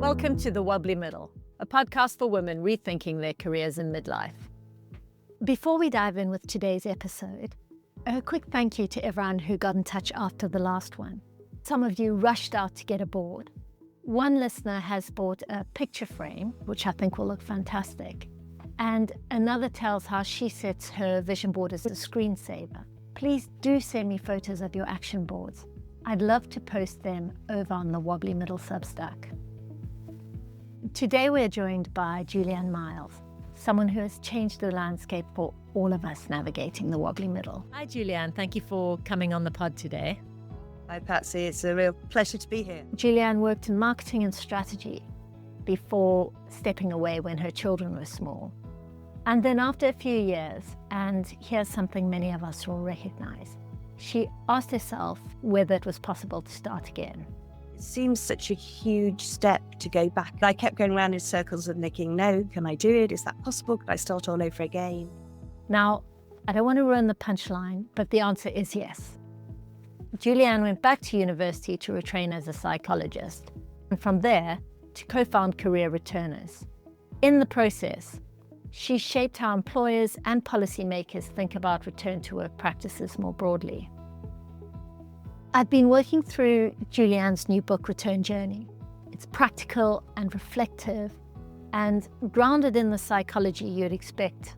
Welcome to The Wobbly Middle, a podcast for women rethinking their careers in midlife. Before we dive in with today's episode, a quick thank you to everyone who got in touch after the last one. Some of you rushed out to get a board. One listener has bought a picture frame, which I think will look fantastic. And another tells how she sets her vision board as a screensaver. Please do send me photos of your action boards. I'd love to post them over on the Wobbly Middle Substack. Today we're joined by Julianne Miles, someone who has changed the landscape for all of us navigating the wobbly middle. Hi, Julianne. Thank you for coming on the pod today. Hi, Patsy. It's a real pleasure to be here. Julianne worked in marketing and strategy before stepping away when her children were small. And then after a few years, and here's something many of us will recognize, she asked herself whether it was possible to start again. It seems such a huge step to go back. I kept going around in circles and thinking, no, can I do it? Is that possible? Could I start all over again? Now, I don't want to ruin the punchline, but the answer is yes. Julianne went back to university to retrain as a psychologist, and from there to co-found Career Returners. In the process, she shaped how employers and policymakers think about return to work practices more broadly. I've been working through Julianne's new book, Return Journey. It's practical and reflective and grounded in the psychology you'd expect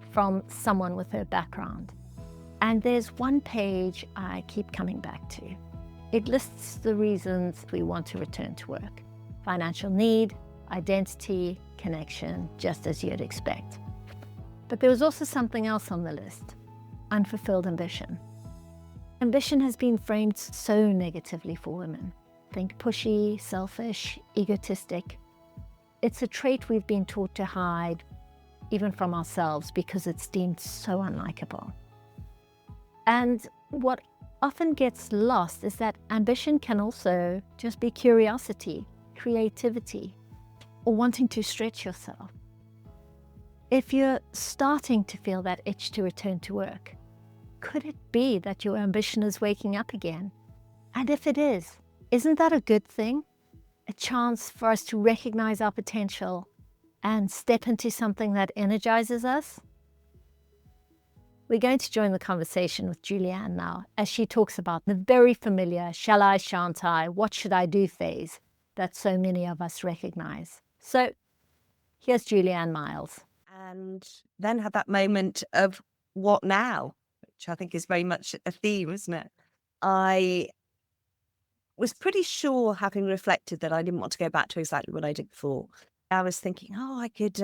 from someone with her background. And there's one page I keep coming back to. It lists the reasons we want to return to work: financial need, identity, connection, just as you'd expect. But there was also something else on the list: unfulfilled ambition. Ambition has been framed so negatively for women. Think pushy, selfish, egotistic. It's a trait we've been taught to hide, even from ourselves, because it's deemed so unlikable. And what often gets lost is that ambition can also just be curiosity, creativity, or wanting to stretch yourself. If you're starting to feel that itch to return to work, could it be that your ambition is waking up again? And if it is, isn't that a good thing? A chance for us to recognize our potential and step into something that energizes us? We're going to join the conversation with Julianne now as she talks about the very familiar shall I, shan't I, what should I do phase that so many of us recognize. So here's Julianne Miles. And then had that moment of what now, which I think is very much a theme, isn't it? I was pretty sure, having reflected, that I didn't want to go back to exactly what I did before. I was thinking, I could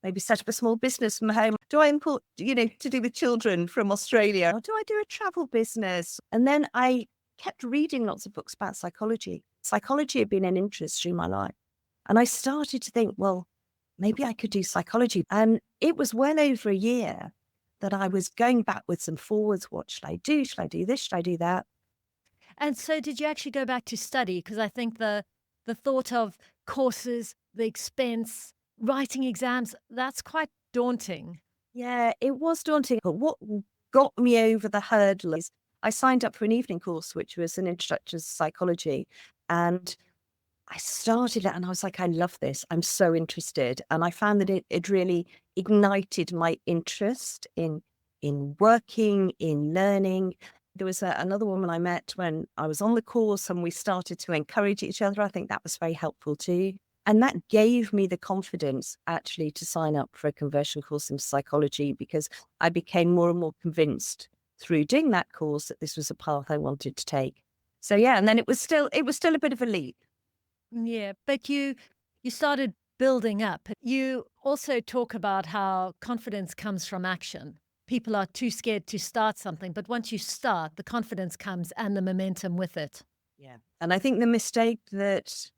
maybe set up a small business from home. Do I import, to do with children from Australia? Or do I do a travel business? And then I kept reading lots of books about psychology. Psychology had been an interest through my life. And I started to think, well, maybe I could do psychology. And it was well over a year that I was going backwards and forwards. What should I do? Should I do this? Should I do that? And so did you actually go back to study? Because I think the thought of courses, the expense, writing exams, that's quite daunting. Yeah, it was daunting. But what got me over the hurdle is I signed up for an evening course, which was an introduction to psychology. And I started it and I was like, I love this. I'm so interested. And I found that it really ignited my interest in working, in learning. There was another woman I met when I was on the course and we started to encourage each other. I think that was very helpful too. And that gave me the confidence actually to sign up for a conversion course in psychology, because I became more and more convinced through doing that course that this was a path I wanted to take. So yeah, and then it was still a bit of a leap. Yeah, but you started building up. You also talk about how confidence comes from action. People are too scared to start something, but once you start, the confidence comes and the momentum with it. Yeah. And I think the mistake that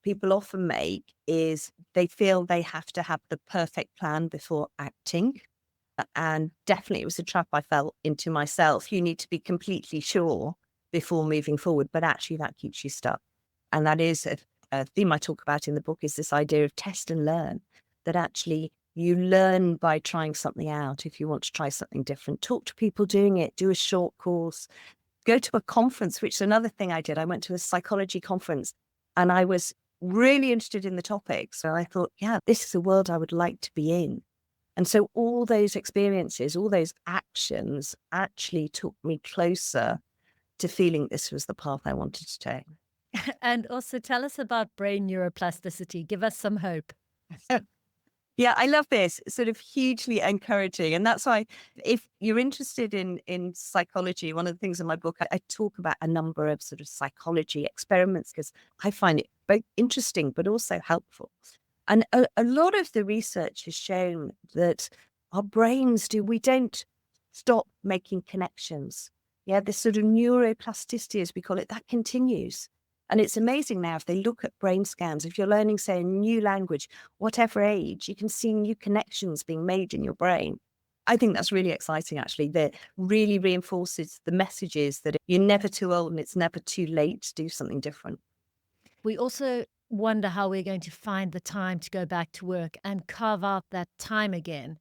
people often make is they feel they have to have the perfect plan before acting. And definitely it was a trap I fell into myself. You need to be completely sure before moving forward, but actually that keeps you stuck. And that is a theme I talk about in the book, is this idea of test and learn, that actually you learn by trying something out. If you want to try something different, talk to people doing it, do a short course, go to a conference, which is another thing I did. I went to a psychology conference and I was really interested in the topic. So I thought, yeah, this is a world I would like to be in. And so all those experiences, all those actions actually took me closer to feeling this was the path I wanted to take. And also tell us about brain neuroplasticity. Give us some hope. Yeah, I love this. Sort of hugely encouraging. And that's why if you're interested in psychology, one of the things in my book, I talk about a number of sort of psychology experiments because I find it both interesting but also helpful. And a lot of the research has shown that our brains we don't stop making connections. Yeah, this sort of neuroplasticity, as we call it, that continues. And it's amazing now, if they look at brain scans, if you're learning, say, a new language, whatever age, you can see new connections being made in your brain. I think that's really exciting, actually. That really reinforces the messages that you're never too old and it's never too late to do something different. We also wonder how we're going to find the time to go back to work and carve out that time again.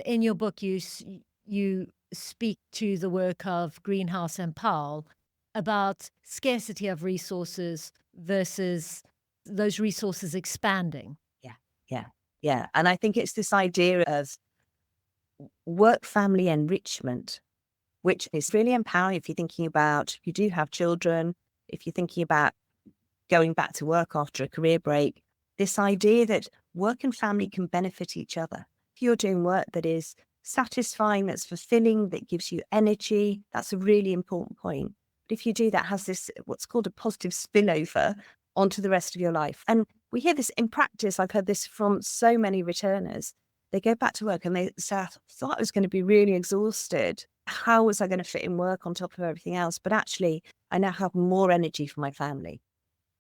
In your book, you speak to the work of Greenhouse and Powell about scarcity of resources versus those resources expanding. Yeah. And I think it's this idea of work-family enrichment, which is really empowering if you're thinking about, if you do have children, if you're thinking about going back to work after a career break, this idea that work and family can benefit each other. If you're doing work that is satisfying, that's fulfilling, that gives you energy, that's a really important point. But if you do that, has this what's called a positive spillover onto the rest of your life. And we hear this in practice. I've heard this from so many returners. They go back to work and they say, I thought I was going to be really exhausted. How was I going to fit in work on top of everything else? But actually, I now have more energy for my family.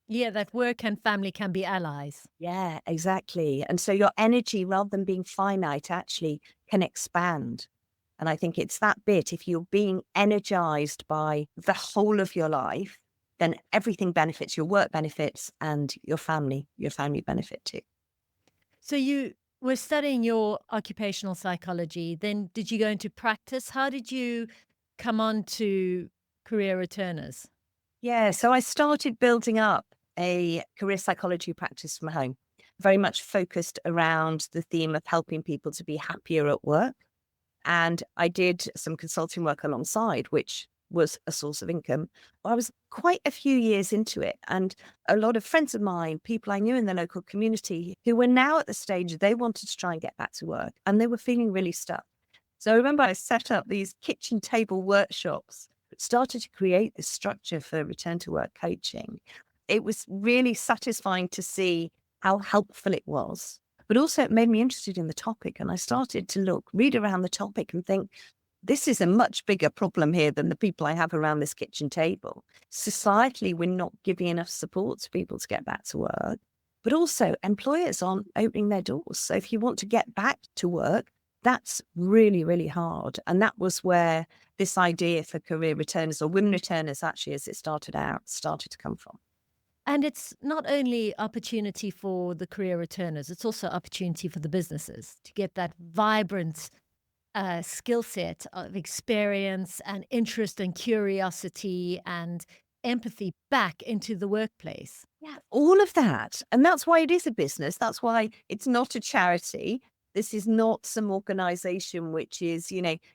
Yeah, that work and family can be allies. Yeah, exactly. And so your energy, rather than being finite, actually can expand. And I think it's that bit. If you're being energized by the whole of your life, then everything benefits, your work benefits, and your family benefit too. So you were studying your occupational psychology. Then did you go into practice? How did you come on to career returners? Yeah, so I started building up a career psychology practice from home, very much focused around the theme of helping people to be happier at work. And I did some consulting work alongside, which was a source of income. I was quite a few years into it. And a lot of friends of mine, people I knew in the local community, who were now at the stage they wanted to try and get back to work, and they were feeling really stuck. So I remember I set up these kitchen table workshops, started to create this structure for return to work coaching. It was really satisfying to see how helpful it was, but also it made me interested in the topic. And I started to read around the topic and think, this is a much bigger problem here than the people I have around this kitchen table. Societally, we're not giving enough support to people to get back to work, but also employers aren't opening their doors. So if you want to get back to work, that's really, really hard. And that was where this idea for career returners, or women returners, actually, as it started to come from. And it's not only opportunity for the career returners, it's also opportunity for the businesses to get that vibrant skill set of experience and interest and curiosity and empathy back into the workplace. Yeah, all of that. And that's why it is a business. That's why it's not a charity. This is not some organization which is,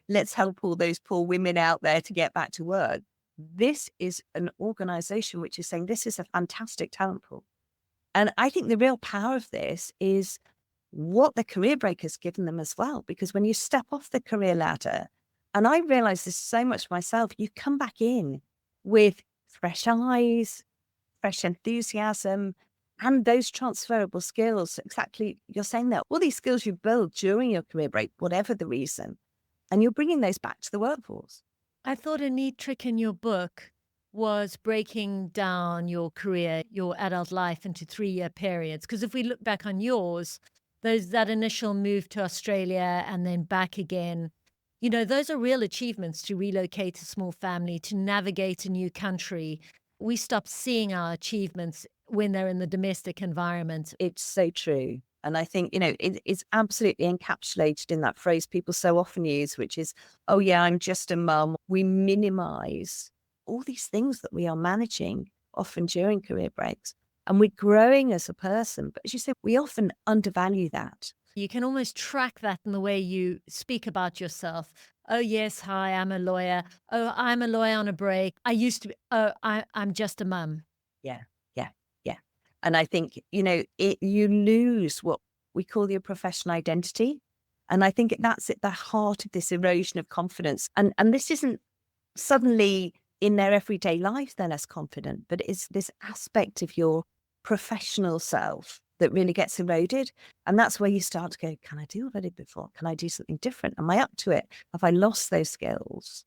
let's help all those poor women out there to get back to work. This is an organization which is saying this is a fantastic talent pool. And I think the real power of this is what the career break has given them as well. Because when you step off the career ladder, and I realize this so much myself, you come back in with fresh eyes, fresh enthusiasm, and those transferable skills. Exactly, you're saying that all these skills you build during your career break, whatever the reason, and you're bringing those back to the workforce. I thought a neat trick in your book was breaking down your career, your adult life into 3-year periods. Because if we look back on yours, that initial move to Australia and then back again, those are real achievements, to relocate a small family, to navigate a new country. We stop seeing our achievements when they're in the domestic environment. It's so true. And I think, it's absolutely encapsulated in that phrase people so often use, which is, oh yeah, I'm just a mum. We minimize all these things that we are managing often during career breaks. and we're growing as a person. But as you said, we often undervalue that. You can almost track that in the way you speak about yourself. Oh, yes, hi, I'm a lawyer. Oh, I'm a lawyer on a break. I used to be, oh, I'm just a mum. Yeah, yeah, yeah. And I think, you lose what we call your professional identity. And I think that's at the heart of this erosion of confidence. And this isn't suddenly in their everyday life, they're less confident, but it's this aspect of your professional self that really gets eroded. And that's where you start to go, can I do what I did before? Can I do something different? Am I up to it? Have I lost those skills?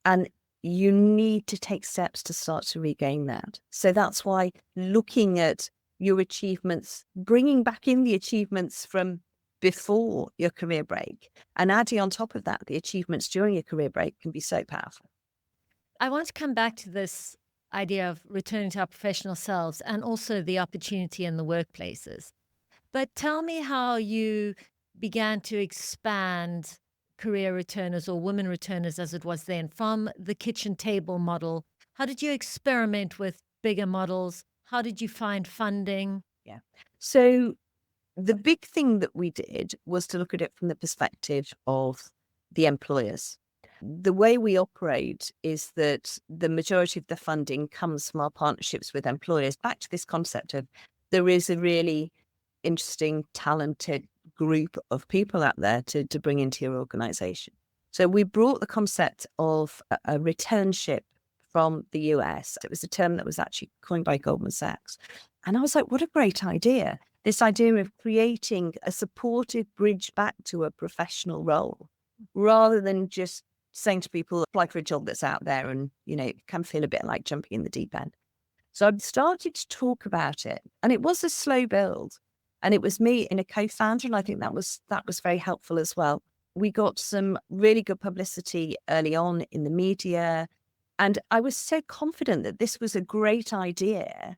And you need to take steps to start to regain that. So that's why looking at your achievements, bringing back in the achievements from before your career break and adding on top of that, the achievements during your career break can be so powerful. I want to come back to this idea of returning to our professional selves and also the opportunity in the workplaces. But tell me how you began to expand career returners or women returners as it was then from the kitchen table model. How did you experiment with bigger models? How did you find funding? Yeah. So the big thing that we did was to look at it from the perspective of the employers. The way we operate is that the majority of the funding comes from our partnerships with employers. Back to this concept of there is a really interesting, talented group of people out there to bring into your organization. So we brought the concept of a returnship from the US. It was a term that was actually coined by Goldman Sachs. And I was like, what a great idea. This idea of creating a supportive bridge back to a professional role rather than just saying to people, apply for a job that's out there and, it can feel a bit like jumping in the deep end. So I started to talk about it, and it was a slow build. And it was me and a co-founder, and I think that was very helpful as well. We got some really good publicity early on in the media, and I was so confident that this was a great idea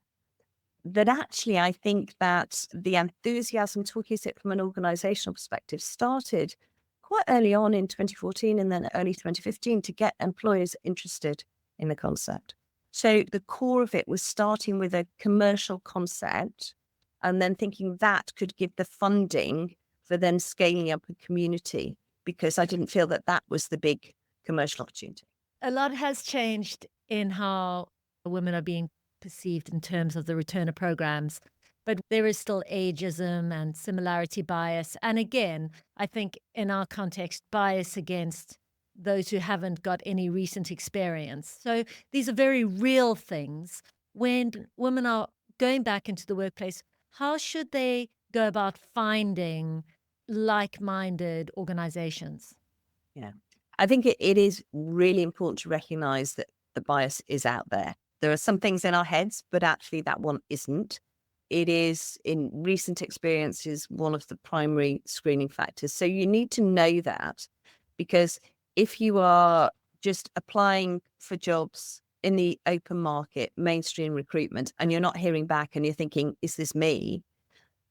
that actually I think that the enthusiasm, talking it from an organizational perspective, started quite early on in 2014 and then early 2015 to get employers interested in the concept. So the core of it was starting with a commercial concept and then thinking that could give the funding for then scaling up a community, because I didn't feel that that was the big commercial opportunity. A lot has changed in how women are being perceived in terms of the returner programs, but there is still ageism and similarity bias. And again, I think in our context, bias against those who haven't got any recent experience. So these are very real things. When women are going back into the workplace, how should they go about finding like-minded organizations? Yeah. I think it is really important to recognize that the bias is out there. There are some things in our heads, but actually that one isn't. It is, in recent experiences, one of the primary screening factors. So you need to know that, because if you are just applying for jobs in the open market, mainstream recruitment, and you're not hearing back and you're thinking, is this me?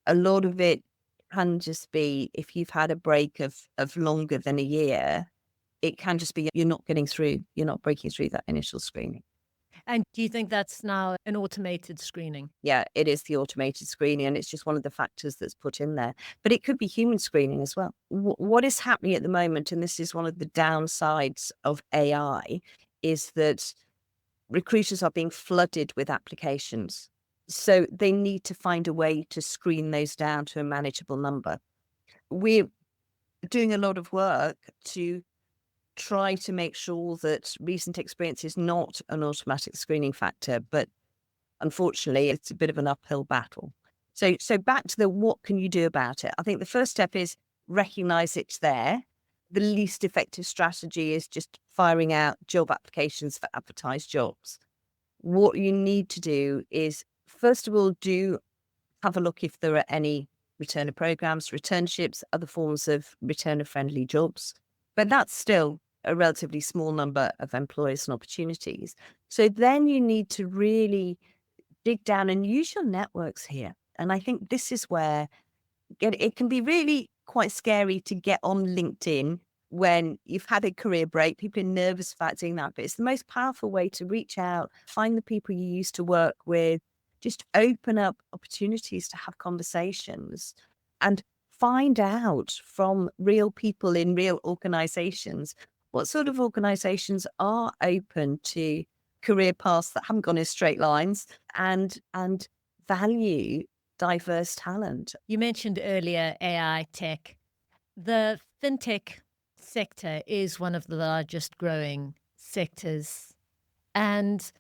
A lot of it can just be, if you've had a break of longer than a year, it can just be you're not getting through, you're not breaking through that initial screening. And do you think that's now an automated screening? Yeah, it is the automated screening, and it's just one of the factors that's put in there. But it could be human screening as well. What is happening at the moment, and this is one of the downsides of AI, is that recruiters are being flooded with applications. So they need to find a way to screen those down to a manageable number. We're doing a lot of work to try to make sure that recent experience is not an automatic screening factor, but unfortunately, it's a bit of an uphill battle. So back to the what can you do about it? I think the first step is recognize it's there. The least effective strategy is just firing out job applications for advertised jobs. What you need to do is, first of all, do have a look if there are any returner programs, returnships, other forms of returner-friendly jobs. But that's still a relatively small number of employers and opportunities. So then you need to really dig down and use your networks here. And I think this is where it can be really quite scary to get on LinkedIn when you've had a career break. People are nervous about doing that, but it's the most powerful way to reach out, find the people you used to work with, just open up opportunities to have conversations and find out from real people in real organizations what sort of organizations are open to career paths that haven't gone in straight lines and value diverse talent. You mentioned earlier AI tech. The fintech sector is one of the largest growing sectors. And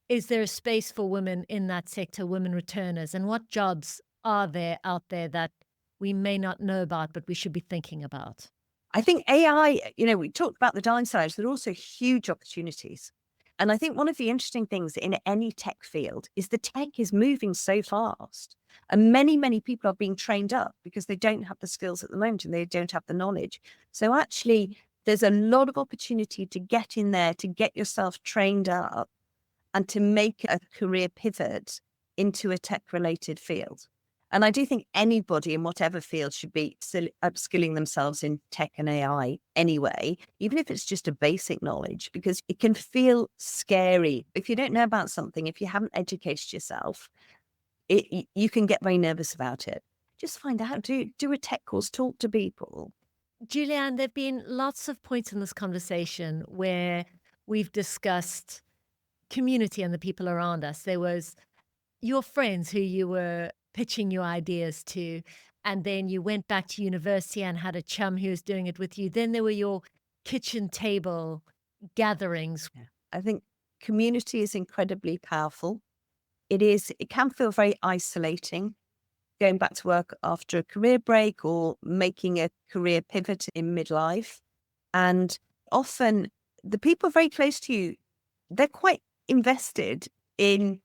is there a space for women in that sector, women returners? And what jobs are there out there that we may not know about, but we should be thinking about? I think AI, we talked about the downsides, there are also huge opportunities. And I think one of the interesting things in any tech field is the tech is moving so fast. And many, many people are being trained up because they don't have the skills at the moment and they don't have the knowledge. So actually, there's a lot of opportunity to get in there, to get yourself trained up and to make a career pivot into a tech-related field. And I do think anybody in whatever field should be upskilling themselves in tech and AI anyway, even if it's just a basic knowledge, because it can feel scary. If you don't know about something, if you haven't educated yourself, you can get very nervous about it. Just find out, do a tech course, talk to people. Julianne, there have been lots of points in this conversation where we've discussed community and the people around us. There was your friends who you were pitching your ideas to, and then you went back to university and had a chum who was doing it with you. Then there were your kitchen table gatherings. Yeah. I think community is incredibly powerful. It can feel very isolating, going back to work after a career break or making a career pivot in midlife. And often the people very close to you, they're quite invested in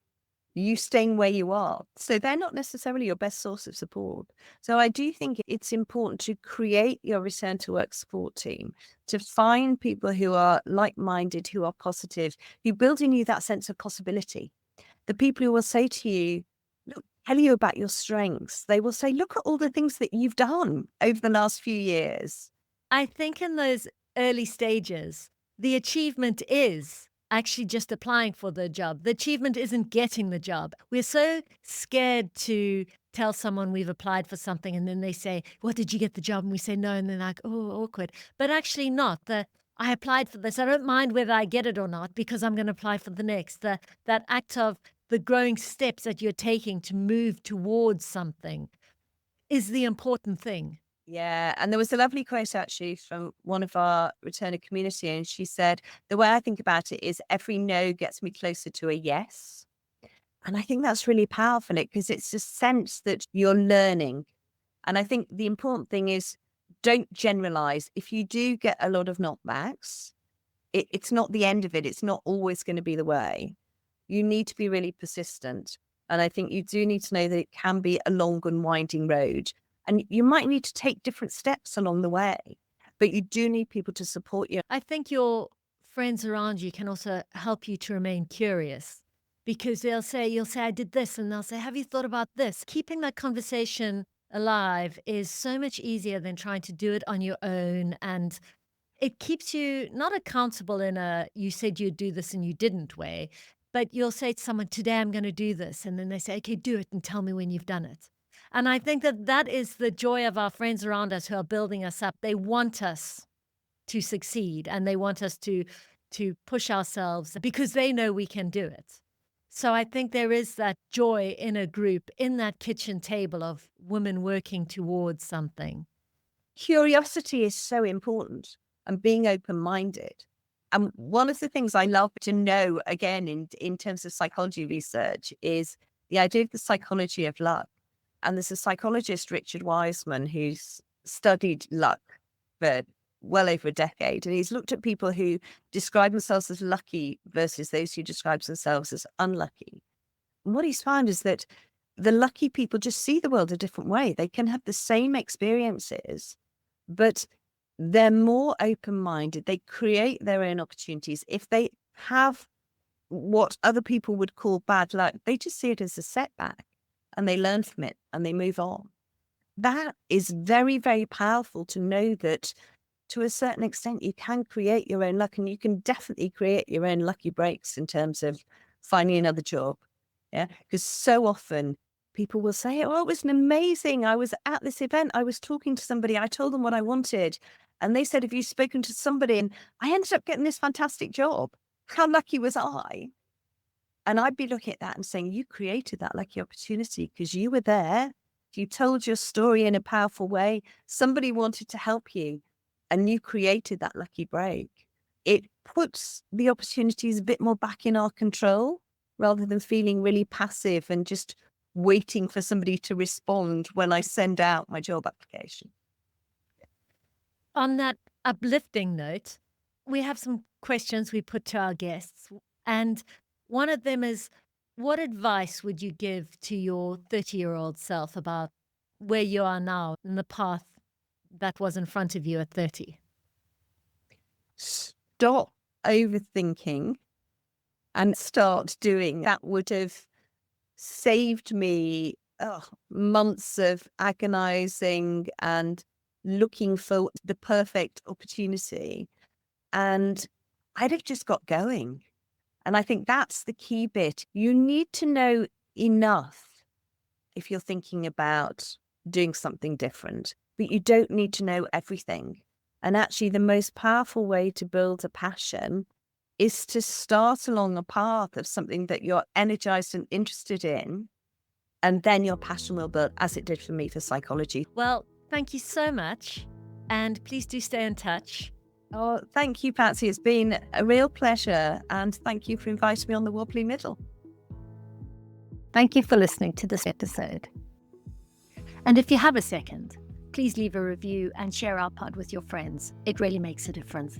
you staying where you are. So they're not necessarily your best source of support. So I do think it's important to create your return to work support team, to find people who are like-minded, who are positive, who build in you that sense of possibility. The people who will say to you, look, tell you about your strengths. They will say, look at all the things that you've done over the last few years. I think in those early stages, the achievement is actually just applying for the job. The achievement isn't getting the job. We're so scared to tell someone we've applied for something and then they say, well, did you get the job? And we say no, and they're like, oh, awkward. But actually not. I applied for this. I don't mind whether I get it or not because I'm going to apply for the next. That act of the growing steps that you're taking to move towards something is the important thing. Yeah. And there was a lovely quote actually from one of our returner community. And she said, the way I think about it is every no gets me closer to a yes. And I think that's really powerful because it's a sense that you're learning. And I think the important thing is don't generalize. If you do get a lot of knockbacks, it's not the end of it. It's not always going to be the way. You need to be really persistent. And I think you do need to know that it can be a long and winding road. And you might need to take different steps along the way, but you do need people to support you. I think your friends around you can also help you to remain curious because you'll say, I did this, and they'll say, have you thought about this? Keeping that conversation alive is so much easier than trying to do it on your own. And it keeps you not accountable in a, you said you'd do this and you didn't way, but you'll say to someone, today I'm going to do this. And then they say, okay, do it and tell me when you've done it. And I think that is the joy of our friends around us who are building us up. They want us to succeed and they want us to push ourselves because they know we can do it. So I think there is that joy in a group, in that kitchen table of women working towards something. Curiosity is so important and being open-minded. And one of the things I love to know, again, in terms of psychology research, is the idea of the psychology of luck. And there's a psychologist, Richard Wiseman, who's studied luck for well over a decade. And he's looked at people who describe themselves as lucky versus those who describe themselves as unlucky. And what he's found is that the lucky people just see the world a different way. They can have the same experiences, but they're more open-minded. They create their own opportunities. If they have what other people would call bad luck, they just see it as a setback. And they learn from it and they move on. That is very, very powerful to know that to a certain extent, you can create your own luck and you can definitely create your own lucky breaks in terms of finding another job, Yeah. Because so often people will say, oh, it was amazing. I was at this event. I was talking to somebody. I told them what I wanted. And they said, have you spoken to somebody? And I ended up getting this fantastic job. How lucky was I? And I'd be looking at that and saying, you created that lucky opportunity because you were there. You told your story in a powerful way. Somebody wanted to help you and you created that lucky break. It puts the opportunities a bit more back in our control rather than feeling really passive and just waiting for somebody to respond when I send out my job application. On that uplifting note, we have some questions we put to our guests. And one of them is, what advice would you give to your 30-year-old self about where you are now and the path that was in front of you at 30? Stop overthinking and start doing. That would have saved me months of agonizing and looking for the perfect opportunity. And I'd have just got going. And I think that's the key bit. You need to know enough if you're thinking about doing something different, but you don't need to know everything. And actually, the most powerful way to build a passion is to start along a path of something that you're energized and interested in, and then your passion will build, as it did for me for psychology. Well, thank you so much. And please do stay in touch. Oh, thank you, Patsy. It's been a real pleasure. And thank you for inviting me on the Wobbly Middle. Thank you for listening to this episode. And if you have a second, please leave a review and share our pod with your friends. It really makes a difference.